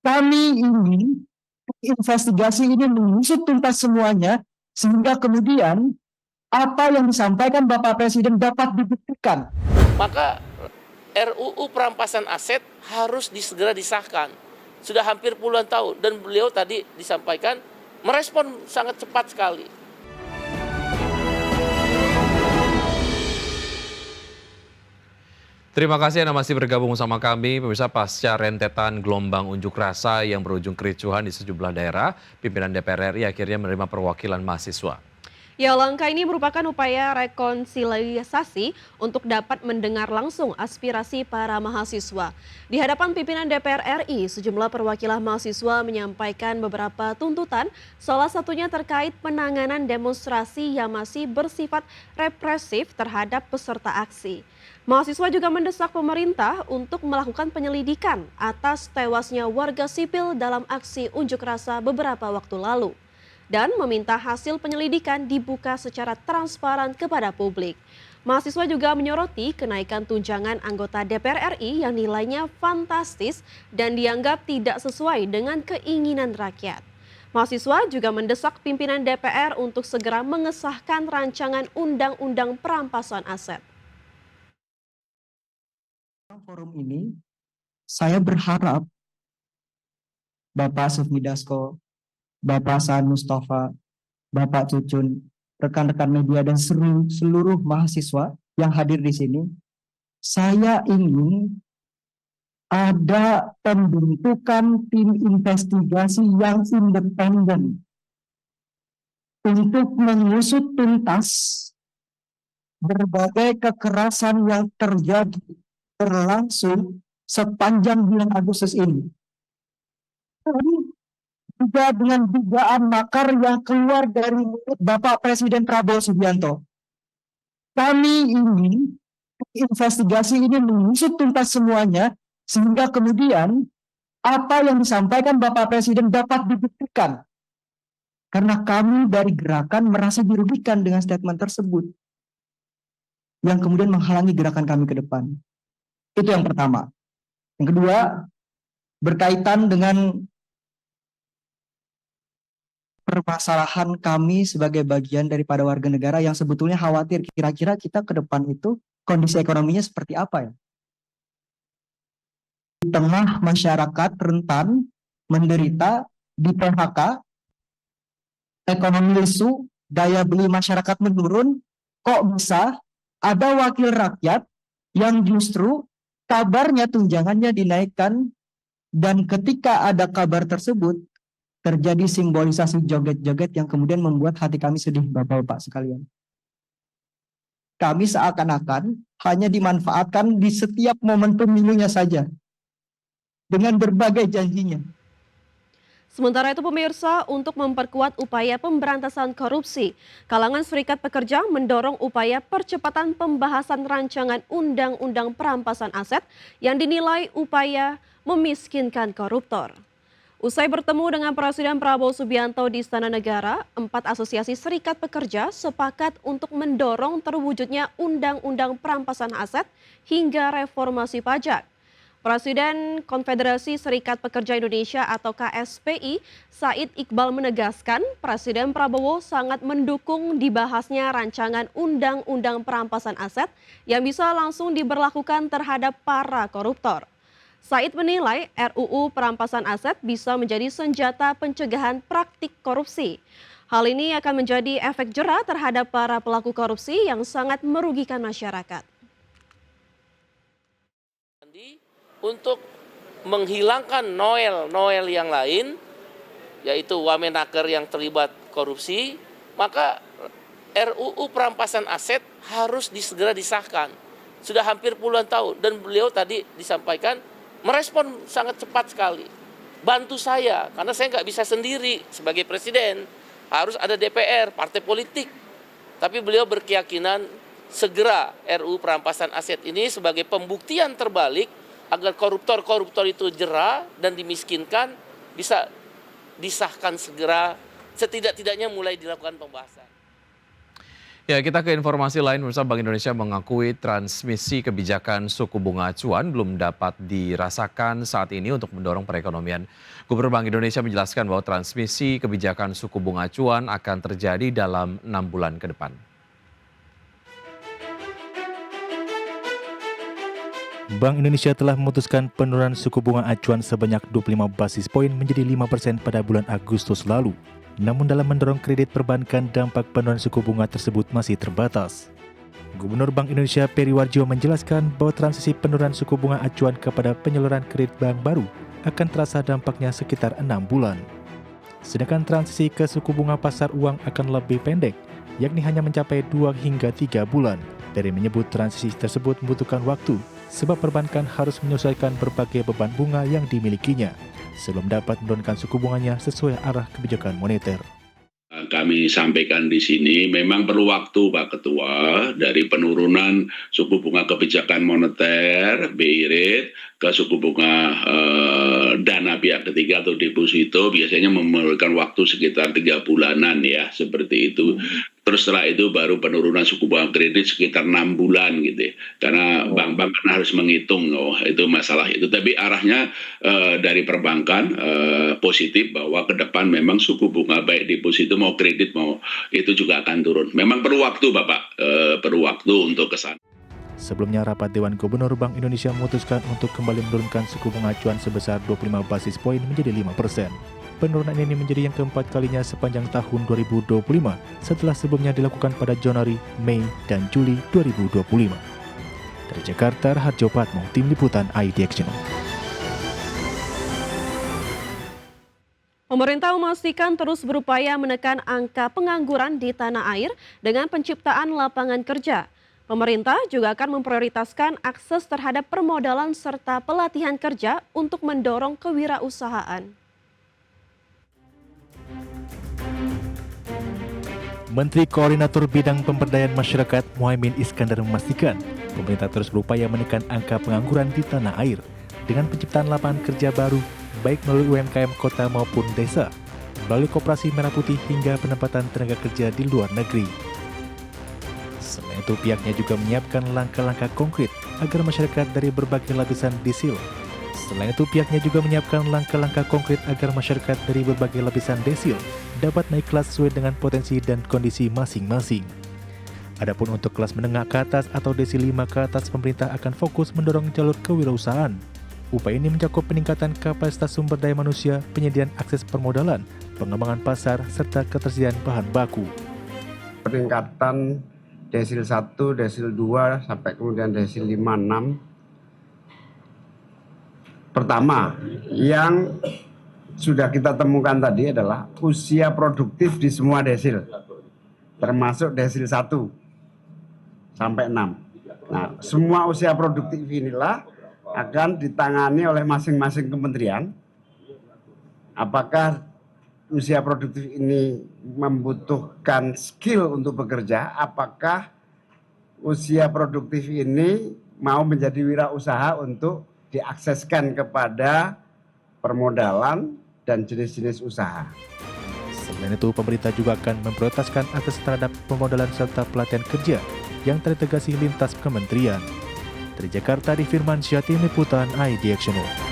Kami ingin investigasi ini mengusut tuntas semuanya, sehingga kemudian apa yang disampaikan Bapak Presiden dapat dibuktikan. Maka RUU perampasan aset harus segera disahkan. Sudah hampir puluhan tahun dan beliau tadi disampaikan merespon sangat cepat sekali. Terima kasih Anda masih bergabung sama kami. Pemirsa, pasca rentetan gelombang unjuk rasa yang berujung kericuhan di sejumlah daerah, pimpinan DPR RI akhirnya menerima perwakilan mahasiswa. Ya, langkah ini merupakan upaya rekonsiliasi untuk dapat mendengar langsung aspirasi para mahasiswa. Di hadapan pimpinan DPR RI, sejumlah perwakilan mahasiswa menyampaikan beberapa tuntutan, salah satunya terkait penanganan demonstrasi yang masih bersifat represif terhadap peserta aksi. Mahasiswa juga mendesak pemerintah untuk melakukan penyelidikan atas tewasnya warga sipil dalam aksi unjuk rasa beberapa waktu lalu dan meminta hasil penyelidikan dibuka secara transparan kepada publik. Mahasiswa juga menyoroti kenaikan tunjangan anggota DPR RI yang nilainya fantastis dan dianggap tidak sesuai dengan keinginan rakyat. Mahasiswa juga mendesak pimpinan DPR untuk segera mengesahkan rancangan undang-undang perampasan aset. Forum ini, saya berharap Bapak Sufmi Dasko, Bapak Saan Mustafa, Bapak Cucun, rekan-rekan media dan seluruh mahasiswa yang hadir di sini, saya ingin ada pembentukan tim investigasi yang independen untuk mengusut tuntas berbagai kekerasan yang terjadi berlangsung sepanjang bulan Agustus ini. Juga dengan dugaan makar yang keluar dari mulut Bapak Presiden Prabowo Subianto. Kami ingin investigasi ini mengusut tuntas semuanya, sehingga kemudian apa yang disampaikan Bapak Presiden dapat dibuktikan. Karena kami dari gerakan merasa dirugikan dengan statement tersebut, yang kemudian menghalangi gerakan kami ke depan. Itu yang pertama. Yang kedua, berkaitan dengan permasalahan kami sebagai bagian daripada warga negara yang sebetulnya khawatir kira-kira kita ke depan itu kondisi ekonominya seperti apa ya. Di tengah masyarakat rentan, menderita, di PHK, ekonomi lesu, daya beli masyarakat menurun, kok bisa ada wakil rakyat yang justru kabarnya tunjangannya dinaikkan, dan ketika ada kabar tersebut terjadi simbolisasi joget-joget yang kemudian membuat hati kami sedih, Bapak-bapak sekalian. Kami seakan-akan hanya dimanfaatkan di setiap momen pemilunya saja, dengan berbagai janjinya. Sementara itu pemirsa, untuk memperkuat upaya pemberantasan korupsi, kalangan Serikat Pekerja mendorong upaya percepatan pembahasan rancangan undang-undang perampasan aset yang dinilai upaya memiskinkan koruptor. Usai bertemu dengan Presiden Prabowo Subianto di Istana Negara, 4 asosiasi serikat pekerja sepakat untuk mendorong terwujudnya Undang-Undang Perampasan Aset hingga reformasi pajak. Presiden Konfederasi Serikat Pekerja Indonesia atau KSPI, Said Iqbal menegaskan Presiden Prabowo sangat mendukung dibahasnya rancangan Undang-Undang Perampasan Aset yang bisa langsung diberlakukan terhadap para koruptor. Said menilai RUU Perampasan Aset bisa menjadi senjata pencegahan praktik korupsi. Hal ini akan menjadi efek jera terhadap para pelaku korupsi yang sangat merugikan masyarakat. Untuk menghilangkan Noel yang lain, yaitu wamenaker yang terlibat korupsi, maka RUU Perampasan Aset harus segera disahkan. Sudah hampir puluhan tahun dan beliau tadi disampaikan merespon sangat cepat sekali. Bantu saya, karena saya nggak bisa sendiri sebagai presiden. Harus ada DPR, partai politik. Tapi beliau berkeyakinan segera RUU Perampasan Aset ini sebagai pembuktian terbalik agar koruptor-koruptor itu jera dan dimiskinkan bisa disahkan segera, setidak-tidaknya mulai dilakukan pembahasan. Ya, kita ke informasi lain. Pemirsa, Bank Indonesia mengakui transmisi kebijakan suku bunga acuan belum dapat dirasakan saat ini untuk mendorong perekonomian. Gubernur Bank Indonesia menjelaskan bahwa transmisi kebijakan suku bunga acuan akan terjadi dalam 6 bulan ke depan. Bank Indonesia telah memutuskan penurunan suku bunga acuan sebanyak 25 basis poin menjadi 5% pada bulan Agustus lalu. Namun dalam mendorong kredit perbankan, dampak penurunan suku bunga tersebut masih terbatas. Gubernur Bank Indonesia Peri Warjio menjelaskan bahwa transisi penurunan suku bunga acuan kepada penyaluran kredit bank baru akan terasa dampaknya sekitar 6 bulan. Sedangkan transisi ke suku bunga pasar uang akan lebih pendek, yakni hanya mencapai 2 hingga 3 bulan. Peri menyebut transisi tersebut membutuhkan waktu, sebab perbankan harus menyesuaikan berbagai beban bunga yang dimilikinya sebelum dapat menurunkan suku bunganya sesuai arah kebijakan moneter. Kami sampaikan di sini memang perlu waktu Pak Ketua dari penurunan suku bunga kebijakan moneter BI rate ke suku bunga dana pihak ketiga atau deposito biasanya memerlukan waktu sekitar 3 bulanan ya seperti itu. Terus setelah itu baru penurunan suku bunga kredit sekitar 6 bulan gitu ya. Karena bank-bank kan harus menghitung itu masalah itu. Tapi arahnya dari perbankan positif bahwa ke depan memang suku bunga baik deposito mau kredit mau itu juga akan turun. Memang perlu waktu Bapak, perlu waktu untuk ke sana. Sebelumnya, rapat Dewan Gubernur Bank Indonesia memutuskan untuk kembali menurunkan suku bunga acuan sebesar 25 basis poin menjadi 5%. Penurunan ini menjadi yang keempat kalinya sepanjang tahun 2025 setelah sebelumnya dilakukan pada Januari, Mei, dan Juli 2025. Dari Jakarta, Harjo Patmo, Tim Liputan IDX Channel. Pemerintah memastikan terus berupaya menekan angka pengangguran di tanah air dengan penciptaan lapangan kerja. Pemerintah juga akan memprioritaskan akses terhadap permodalan serta pelatihan kerja untuk mendorong kewirausahaan. Menteri Koordinator Bidang Pemberdayaan Masyarakat Muhaimin Iskandar memastikan pemerintah terus berupaya menekan angka pengangguran di tanah air dengan penciptaan lapangan kerja baru baik melalui UMKM kota maupun desa, melalui Koperasi Merah Putih hingga penempatan tenaga kerja di luar negeri. Selain itu, pihaknya juga menyiapkan langkah-langkah konkret agar masyarakat dari berbagai lapisan desil. Selain itu, pihaknya juga menyiapkan langkah-langkah konkret agar masyarakat dari berbagai lapisan desil dapat naik kelas sesuai dengan potensi dan kondisi masing-masing. Adapun untuk kelas menengah ke atas atau desil 5 ke atas, pemerintah akan fokus mendorong jalur kewirausahaan. Upaya ini mencakup peningkatan kapasitas sumber daya manusia, penyediaan akses permodalan, pengembangan pasar, serta ketersediaan bahan baku. Peningkatan desil 1, desil 2, sampai kemudian desil 5, 6. Pertama, yang sudah kita temukan tadi adalah usia produktif di semua desil, termasuk desil 1 sampai 6. Nah, semua usia produktif inilah akan ditangani oleh masing-masing kementerian. Apakah usia produktif ini membutuhkan skill untuk bekerja? Apakah usia produktif ini mau menjadi wirausaha untuk diakseskan kepada permodalan dan jenis-jenis usaha? Selain itu, pemerintah juga akan memprioritaskan akses terhadap pemodalan serta pelatihan kerja yang terintegrasi lintas kementerian. Dari Jakarta, di Firmansyah, Tim Liputan IDX Channel.